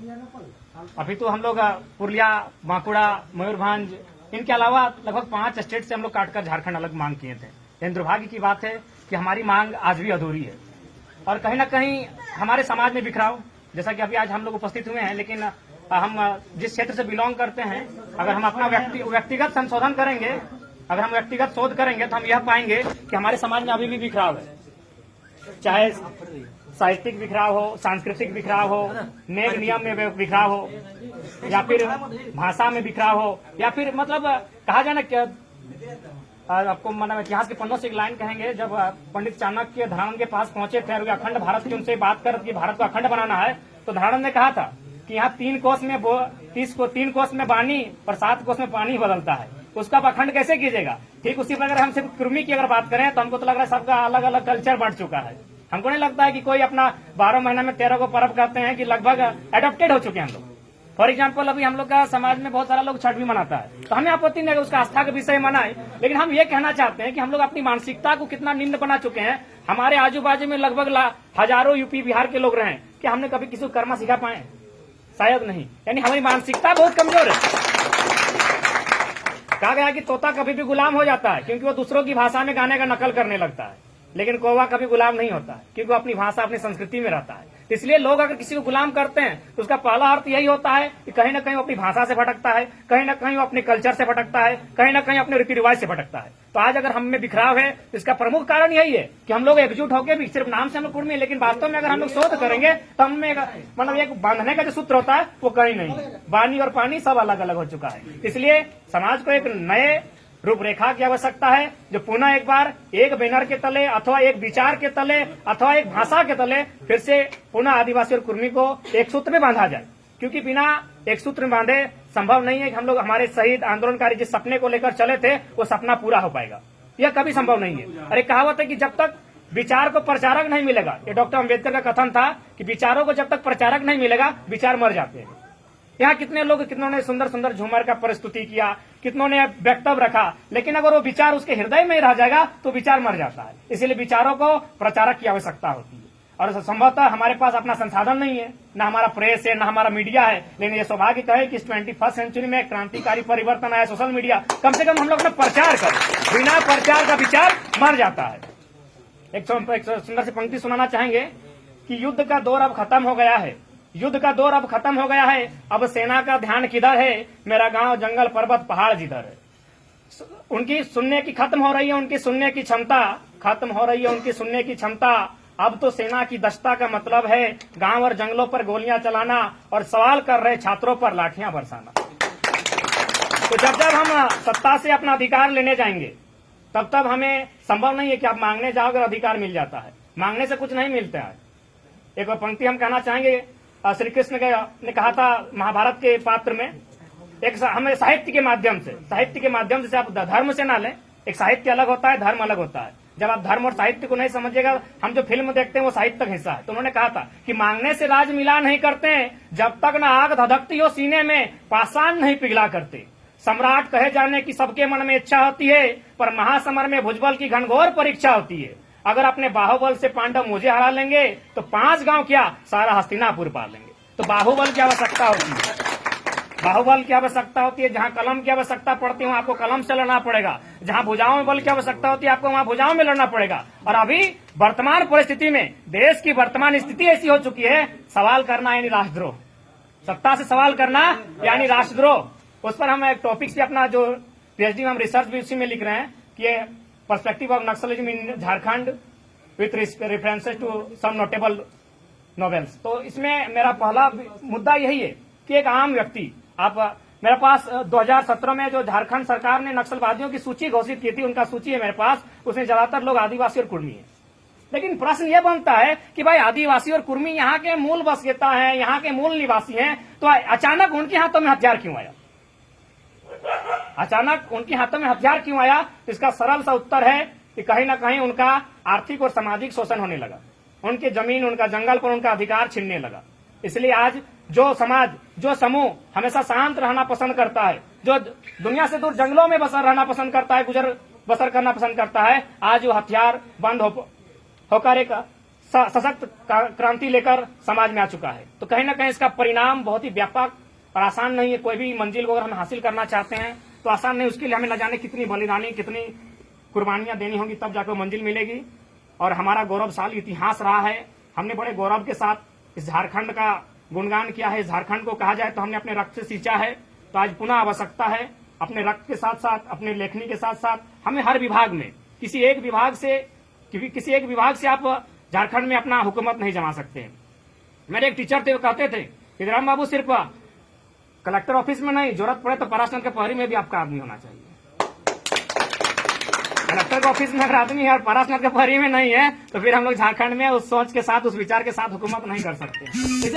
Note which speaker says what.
Speaker 1: अभी तो हम लोग पुरलिया, बांकुड़ा, मयूरभंज, इनके अलावा लगभग 5 स्टेट से हम लोग काटकर झारखंड अलग मांग किए थे। लेकिन दुर्भाग्य की बात है कि हमारी मांग आज भी अधूरी है और कहीं ना कहीं हमारे समाज में बिखराव, जैसा कि अभी आज हम लोग उपस्थित हुए हैं, लेकिन हम जिस क्षेत्र से बिलोंग करते हैं, अगर हम अपना व्यक्तिगत संशोधन करेंगे, अगर हम व्यक्तिगत शोध करेंगे तो हम यह पाएंगे कि हमारे समाज में अभी भी बिखराव है। चाहे साहित्यिक बिखराव हो, सांस्कृतिक बिखराव हो, नेम नियम में बिखराव हो, या फिर भाषा में बिखराव हो, या फिर मतलब कहा जाए ना क्या, आपको मतलब इतिहास के पन्नों से एक लाइन कहेंगे, जब पंडित चाणक्य धरान के पास पहुंचे थे और अखंड भारत की उनसे बात कर कि भारत को अखंड बनाना है, तो धरान ने कहा था कि यहाँ 3 कोस में वाणी और 7 कोस में पानी बदलता है, उसका आप अखंड कैसे कीजिएगा। ठीक उसी प्रकार हम सिर्फ कृमि की अगर बात करें तो हमको तो लग रहा है सबका अलग अलग कल्चर बढ़ चुका है। हमको नहीं लगता है कि कोई अपना 12 महीना में 13 को पर्व करते हैं, कि लगभग एडॉप्टेड हो चुके हैं हम लोग। फॉर एग्जाम्पल अभी हम लोग का समाज में बहुत सारा लोग छठ भी मनाता है, तो हमें आपत्ति नहीं है उसका आस्था का विषय मनाए, लेकिन हम ये कहना चाहते हैं कि हम लोग अपनी मानसिकता को कितना निम्न बना चुके हैं। हमारे आजू बाजू में लगभग हजारों यूपी बिहार के लोग रहे, कि हमने कभी किसी को कर्मा सिखा पाए? शायद नहीं। यानी हमारी मानसिकता बहुत कमजोर है। कहा गया कि तोता कभी भी गुलाम हो जाता है क्योंकि वो दूसरों की भाषा में गाने का नकल करने लगता है, लेकिन कौवा कभी गुलाम नहीं होता है क्योंकि वो अपनी भाषा, अपनी संस्कृति में रहता है। इसलिए लोग अगर किसी को गुलाम करते हैं तो उसका पहला अर्थ यही होता है कि कहीं ना कहीं वो अपनी भाषा से भटकता है, कहीं ना कहीं वो अपने कल्चर से भटकता है, कहीं ना कहीं अपने रीति रिवाज से भटकता है। तो आज अगर हम में बिखराव है तो इसका प्रमुख कारण यही है कि हम लोग एकजुट होकर भी, सिर्फ नाम से हम लोग कुर्मी, लेकिन वास्तव में अगर हम लोग शोध करेंगे तो हमें मतलब एक बांधने का जो सूत्र होता है वो कहीं नहीं, वाणी और पानी सब अलग अलग हो चुका है। इसलिए समाज को एक नए रूपरेखा की आवश्यकता है, जो पुनः एक बार एक बैनर के तले अथवा एक विचार के तले अथवा एक भाषा के तले फिर से पुनः आदिवासी और कुर्मी को एक सूत्र में बांधा जाए, क्योंकि बिना एक सूत्र में बांधे संभव नहीं है कि हम लोग हमारे शहीद आंदोलनकारी जिस सपने को लेकर चले थे वो सपना पूरा हो पाएगा। यह कभी संभव नहीं है। अरे कहावत है कि जब तक विचार को प्रचारक नहीं मिलेगा, ये डॉक्टर अम्बेडकर का कथन था कि विचारों को जब तक प्रचारक नहीं मिलेगा विचार मर जाते हैं। यहाँ कितने लोग, कितनों ने सुंदर सुंदर झूमर का प्रस्तुति किया, कितनों ने वक्तव्य रखा, लेकिन अगर वो विचार उसके हृदय में रह जाएगा तो विचार मर जाता है। इसलिए विचारों को प्रचारक की आवश्यकता होती है, और संभवतः हमारे पास अपना संसाधन नहीं है, न हमारा प्रेस है, न हमारा मीडिया है। लेकिन ये सौभाग्य है कि इस 21वीं सेंचुरी में क्रांतिकारी परिवर्तन आया, सोशल मीडिया, कम से कम हम लोग अपना प्रचार करें। बिना प्रचार का विचार मर जाता है। एक सुंदर सी पंक्ति सुनाना चाहेंगे कि युद्ध का दौर अब खत्म हो गया है, युद्ध का दौर अब खत्म हो गया है, अब सेना का ध्यान किधर है, मेरा गांव जंगल पर्वत पहाड़ जिधर है। उनकी सुनने की खत्म हो रही है, उनकी सुनने की क्षमता खत्म हो रही है, उनकी सुनने की क्षमता। अब तो सेना की दक्षता का मतलब है गांव और जंगलों पर गोलियां चलाना और सवाल कर रहे छात्रों पर लाठियां बरसाना। तो जब जब हम सत्ता से अपना अधिकार लेने जाएंगे तब तब हमें संभव नहीं है कि आप मांगने जाओगे और अधिकार मिल जाता है। मांगने से कुछ नहीं मिलता है। एक और पंक्ति हम कहना चाहेंगे, श्री कृष्ण ने कहा था महाभारत के पात्र में, एक हमें साहित्य के माध्यम से आप धर्म से ना लें, एक साहित्य अलग होता है, धर्म अलग होता है। जब आप धर्म और साहित्य को नहीं समझिएगा, हम जो फिल्म देखते हैं वो साहित्य का हिस्सा है। तो उन्होंने कहा था कि मांगने से राज मिला नहीं करते, जब तक न आग धधकती हो सीने में पाषाण नहीं पिघला करते। सम्राट कहे जाने की सबके मन में इच्छा होती है, पर महासमर में भुजबल की घनघोर परीक्षा होती है। अगर अपने बाहुबल से पांडव मुझे हरा लेंगे तो 5 गांव क्या सारा हस्तिनापुर पार लेंगे। तो बाहुबल की आवश्यकता होती है, बाहुबल की आवश्यकता होती है। जहां कलम की आवश्यकता पड़ती है वहां आपको कलम से लड़ना पड़ेगा, जहां भुजाओं में बल की आवश्यकता होती है आपको वहां भुजाओं में लड़ना पड़ेगा। और अभी वर्तमान परिस्थिति में देश की वर्तमान स्थिति ऐसी हो चुकी है, सवाल करना यानी राष्ट्रद्रोह, सत्ता से सवाल करना यानी राष्ट्रद्रोह। उस पर हम एक टॉपिक से अपना जो पीएचडी में हम रिसर्च भी उसी में लिख रहे हैं कि perspective of Naxalism in Jharkhand with references to some notable novels. तो इसमें मेरा पहला मुद्दा यही है कि एक आम व्यक्ति, आप मेरे पास 2017 में जो झारखंड सरकार ने नक्सलवादियों की सूची घोषित की थी, उनका सूची है मेरे पास, उसमें ज्यादातर लोग आदिवासी और कुर्मी है। लेकिन प्रश्न यह बनता है कि भाई आदिवासी और कुर्मी यहाँ के मूल बसनीता हैं, यहाँ के मूल निवासी हैं, तो अचानक उनके हाथों में हथियार क्यों आया? अचानक उनके हाथों में हथियार क्यों आया? तो इसका सरल सा उत्तर है कि कहीं ना कहीं उनका आर्थिक और सामाजिक शोषण होने लगा, उनकी जमीन, उनका जंगल पर उनका अधिकार छीनने लगा। इसलिए आज जो समाज, जो समूह हमेशा शांत रहना पसंद करता है, जो दुनिया से दूर जंगलों में बसर रहना पसंद करता है, गुजर बसर करना पसंद करता है, आज वो हथियार बंद होकर एक सशक्त क्रांति लेकर समाज में आ चुका है। तो कहीं ना कहीं इसका परिणाम बहुत ही व्यापक और आसान नहीं है। कोई भी मंजिल को अगर हम हासिल करना चाहते हैं तो आसान नहीं, उसके लिए हमें न जाने कितनी बलिदानी, कितनी कुर्बानियां देनी होंगी, तब जाकर मंजिल मिलेगी। और हमारा गौरवशाली इतिहास रहा है। हमने बड़े गौरव के साथ इस झारखंड का गुणगान किया है। इस झारखंड को कहा जाए तो हमने अपने रक्त से सींचा है। तो आज पुनः आवश्यकता है अपने रक्त के साथ साथ, अपने लेखनी के साथ साथ हमें हर विभाग में, किसी एक विभाग से आप झारखंड में अपना हुकूमत नहीं जमा सकते। मेरे एक टीचर थे, वो कहते थे कि राम बाबू सिर्फ कलेक्टर ऑफिस में नहीं, जरूरत पड़े तो परासनगर के प्रहरी में भी आपका आदमी होना चाहिए। कलेक्टर के ऑफिस में अगर आदमी है और परासनगर के प्रहरी में नहीं है तो फिर हम लोग झारखंड में उस सोच के साथ, उस विचार के साथ हुकूमत नहीं कर सकते।